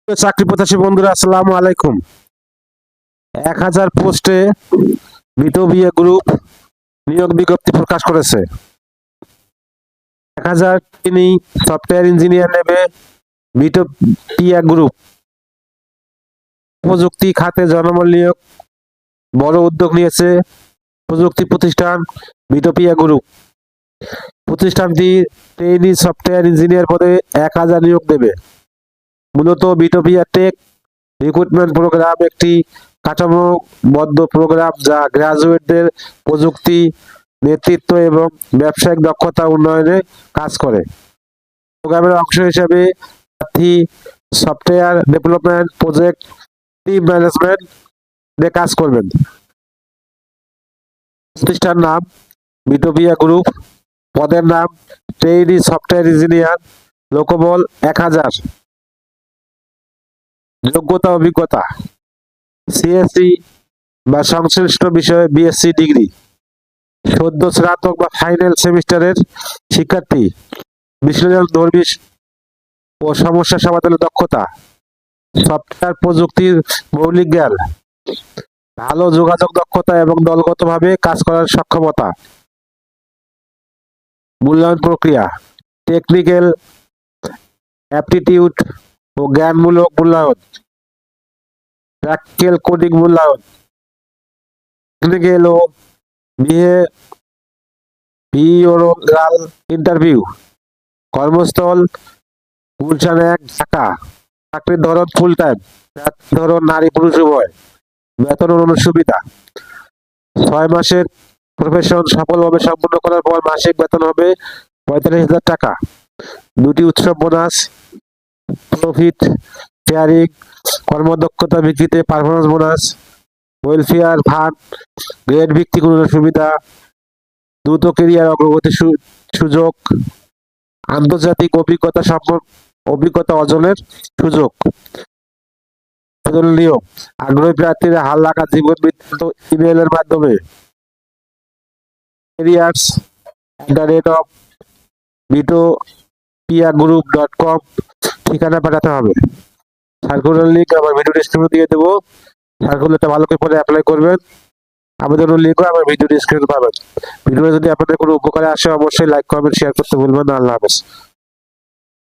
চাকরি প্রত্যাশী বন্ধুরা, আসসালামু আলাইকুম। 1000 পোস্টে বিটবিএ গ্রুপ নিয়োগ বিজ্ঞপ্তি প্রকাশ করেছে। 1000 তিনি সফটওয়্যার ইঞ্জিনিয়ার নেবে বিটবিএ গ্রুপ। প্রযুক্তি খাতে জনবল নিয়োগ বড় উদ্যোগ নিয়েছে প্রযুক্তি প্রতিষ্ঠান বিটবিএ গ্রুপ। প্রতিষ্ঠানটি ট্রেইনি সফটওয়্যার ইঞ্জিনিয়ার পদে 1000 নিয়োগ দেবে। মূলত বিটবিএ টেক রিক্রুটমেন্ট প্রোগ্রাম একটি কাঠামোবদ্ধ প্রোগ্রাম যা গ্রাজুয়েটদের প্রযুক্তি, নেতৃত্ব এবং ব্যবসায়িক দক্ষতা উন্নয়নে কাজ করে। প্রোগ্রামের অংশ হিসেবে প্রার্থী software development, project, team management নিয়ে কাজ করবেন। প্রতিষ্ঠান নাম বিটবিএ গ্রুপ, পদের নাম ট্রেইনি সফটওয়্যার ইঞ্জিনিয়ার, লোকবল 1000। যোগ্যতা অভিজ্ঞতা সিএসসি বা সংশ্লিষ্ট বিষয়ে বিএসসি ডিগ্রি, সদ্য স্নাতক বা ফাইনাল সেমিস্টারের শিক্ষার্থী, বিশ্লেষণ ধর্মী ও সমস্যা সমাধানের দক্ষতা, সফটওয়্যার প্রযুক্তির মৌলিক জ্ঞান, ভালো যোগাযোগ দক্ষতা এবং দলগতভাবে কাজ করার সক্ষমতা। মূল্যায়ন প্রক্রিয়া টেকনিক্যাল অ্যাপটিটিউড ও জ্ঞানমূলক মূল্যায়ন, প্র্যাকটিক্যাল কোডিং মূল্যায়ন, টেকনিক্যাল ও বিহেভিয়রাল ইন্টারভিউ। কর্মস্থল গুলশান 1, ঢাকা। চাকরির ধরন ফুল টাইম, ধরন নারী পুরুষ উভয়। বেতন ও সুবিধা 6 মাসের প্রফেশন সফলভাবে সম্পূর্ণ করার পর মাসিক বেতন হবে 45,000 টাকা। 2টি উৎসব বোনাস, প্রফিট শেয়ারিং, কর্মদক্ষতা ভিত্তিতে performance bonus, welfare fund, grade ভিত্তিক উন্নয়ন সুবিধা, দ্রুত ক্যারিয়ার অগ্রগতি সুযোগ, আন্তর্জাতিক অভিজ্ঞতা অর্জনের সুযোগ। নিয়োগ আগ্রহী প্রার্থীরা হাল লাগা জীবন বৃত্তান্ত ইমেইলের মাধ্যমে careers@bitopiagroup.com ঠিকানা পাঠাতে হবে। সার্কুলার লিঙ্ক আমার ভিডিও ডেসক্রিপশনে দিয়ে দেবো। সার্কুলারটা ভালো করে পরে অ্যাপ্লাই করবেন। আবেদনের লিঙ্কও আমার ভিডিও ডেসক্রিপশনে পাবেন। ভিডিও যদি আপনাদের কোনো উপকারে আসে অবশ্যই লাইক, কমেন্ট, শেয়ার করতে ভুলবেন না। আল্লাহ হাফেজ।